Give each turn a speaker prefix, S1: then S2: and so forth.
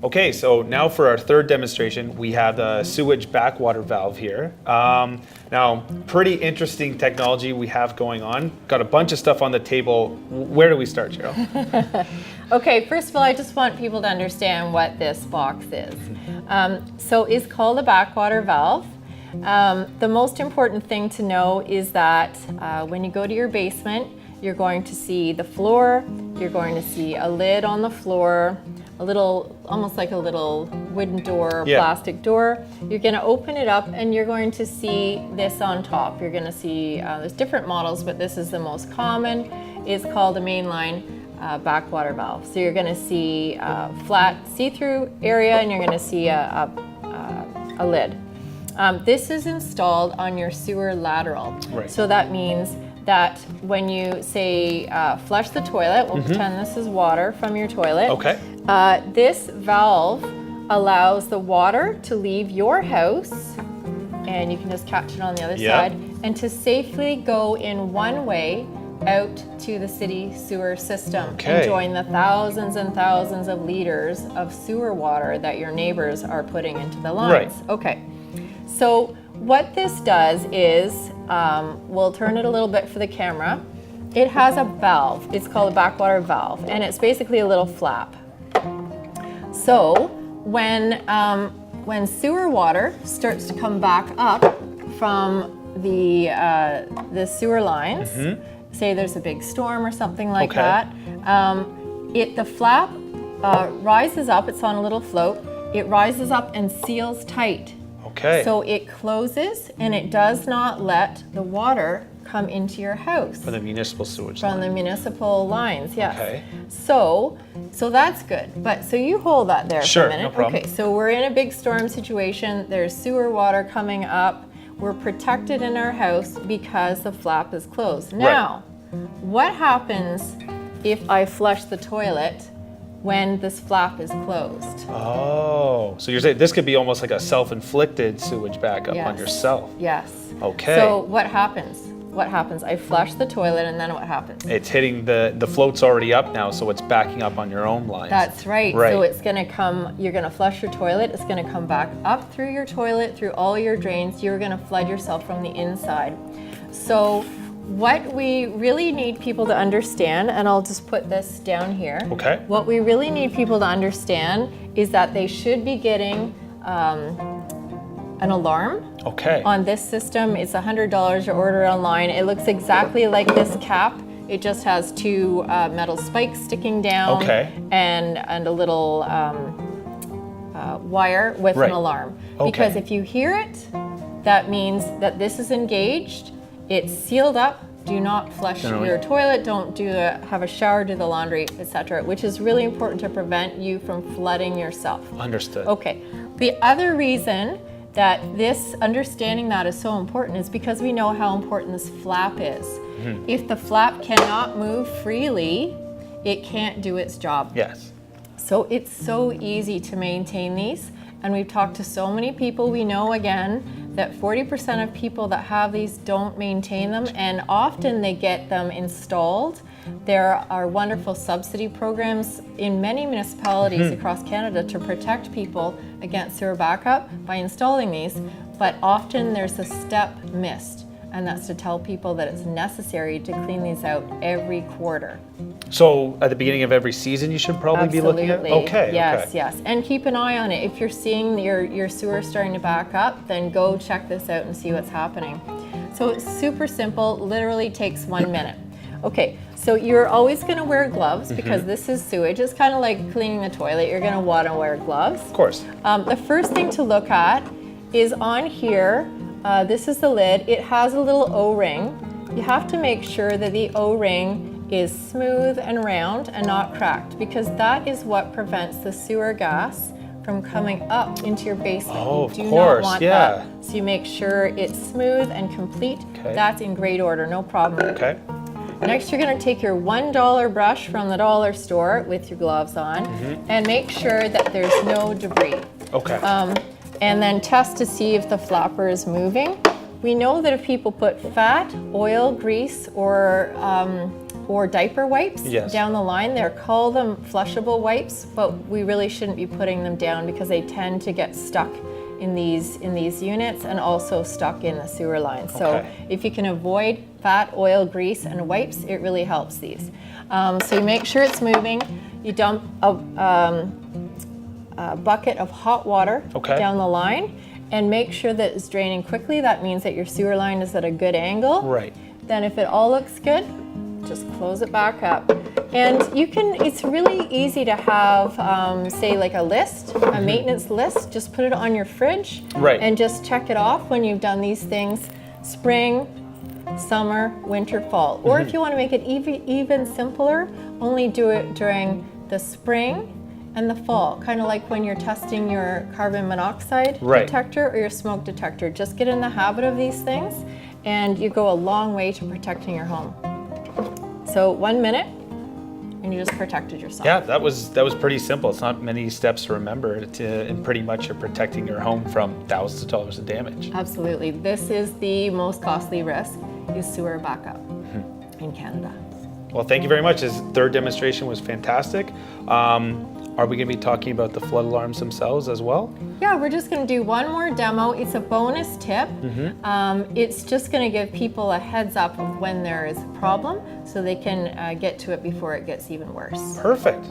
S1: Okay, so now for our third demonstration, we have the sewage backwater valve here. Now, pretty interesting technology we have going on. Got a bunch of stuff on the table. Where do we start, Cheryl?
S2: Okay, first of all, I just want people to understand what this box is. So it's called a backwater valve. The most important thing to know is that when you go to your basement, you're going to see the floor, you're going to see a lid on the floor, a little, almost like a little wooden door, plastic door. You're going to open it up and you're going to see this on top. You're going to see, there's different models, but this is the most common. It's called a mainline backwater valve. So you're going to see a flat see-through area and you're going to see a lid. This is installed on your sewer lateral. Right. So that means that when you say flush the toilet, we'll pretend this is water from your toilet. Okay. This valve allows the water to leave your house, and you can just catch it on the other side, and to safely go in one way out to the city sewer system and join the thousands and thousands of liters of sewer water that your neighbors are putting into the lines. Right. Okay. So what this does is, we'll turn it a little bit for the camera. It has a valve. It's called a backwater valve, and it's basically a little flap. So when sewer water starts to come back up from the sewer lines, say there's a big storm or something like that, the flap rises up. It's on a little float. It rises up and seals tight. Okay. So it closes and it does not let the water come into your house. From
S1: the municipal sewage
S2: From the municipal lines, yes. Okay. So that's good. But so you hold that there for a minute.
S1: No problem.
S2: Okay, so we're in a big storm situation. There's sewer water coming up. We're protected in our house because the flap is closed. Now, what happens if I flush the toilet when this flap is closed?
S1: Oh, so you're saying this could be almost like a self-inflicted sewage backup on yourself.
S2: Yes.
S1: Okay.
S2: So what happens? What happens? I flush the toilet and then what happens?
S1: It's hitting the float's already up now, so it's backing up on your own lines.
S2: That's right. So it's gonna come, you're gonna flush your toilet, it's gonna come back up through your toilet, through all your drains, you're gonna flood yourself from the inside. So what we really need people to understand, and I'll just put this down here. Okay. What we really need people to understand is that they should be getting an alarm on this system. It's $100. You order it online. It looks exactly like this cap. It just has two metal spikes sticking down and a little wire with an alarm. Because if you hear it, that means that this is engaged. It's sealed up. Do not flush your toilet. Don't have a shower, do the laundry, etc., which is really important to prevent you from flooding yourself.
S1: Understood.
S2: Okay. The other reason that understanding that is so important is because we know how important this flap is. If the flap cannot move freely, it can't do its job.
S1: Yes.
S2: So it's so easy to maintain these. And we've talked to so many people. We know, again, that 40% of people that have these don't maintain them, and often they get them installed. There are wonderful subsidy programs in many municipalities across Canada to protect people against sewer backup by installing these, but often there's a step missed, and that's to tell people that it's necessary to clean these out every quarter.
S1: So at the beginning of every season, you should probably be looking at? Okay.
S2: Yes, yes. And keep an eye on it. If you're seeing your sewer starting to back up, then go check this out and see what's happening. So it's super simple, literally takes 1 minute. Okay, so you're always gonna wear gloves because this is sewage. It's kind of like cleaning the toilet. You're gonna wanna wear gloves.
S1: Of course.
S2: The first thing to look at is on here, this is the lid. It has a little O-ring. You have to make sure that the O-ring is smooth and round and not cracked, because that is what prevents the sewer gas from coming up into your basement.
S1: Oh,
S2: you do not want that. So you make sure it's smooth and complete. That's in great order, no problem. Okay. Next, you're gonna take your $1 brush from the dollar store with your gloves on and make sure that there's no debris. Okay. And then test to see if the flapper is moving. We know that if people put fat, oil, grease, or or diaper wipes
S1: Yes.
S2: down the line. They call them flushable wipes, but we really shouldn't be putting them down because they tend to get stuck in these units and also stuck in the sewer line. So
S1: Okay.
S2: if you can avoid fat, oil, grease, and wipes, it really helps these. So you make sure it's moving. You dump a bucket of hot water
S1: Okay.
S2: down the line and make sure that it's draining quickly. That means that your sewer line is at a good angle.
S1: Right.
S2: Then if it all looks good, just close it back up. And it's really easy to have, say like a list, a maintenance list, just put it on your fridge.
S1: Right.
S2: And just check it off when you've done these things, spring, summer, winter, fall. Or if you want to make it even simpler, only do it during the spring and the fall, kind of like when you're testing your carbon monoxide
S1: Right.
S2: detector or your smoke detector. Just get in the habit of these things and you go a long way to protecting your home. So 1 minute and you just protected yourself.
S1: Yeah, that was pretty simple. It's not many steps to remember, and pretty much you're protecting your home from thousands of dollars of damage.
S2: Absolutely. This is the most costly risk, is sewer backup in Canada.
S1: Well, thank you very much. This third demonstration was fantastic. Are we going to be talking about the flood alarms themselves as well?
S2: Yeah, we're just going to do one more demo. It's a bonus tip. It's just going to give people a heads up of when there is a problem so they can get to it before it gets even worse.
S1: Perfect.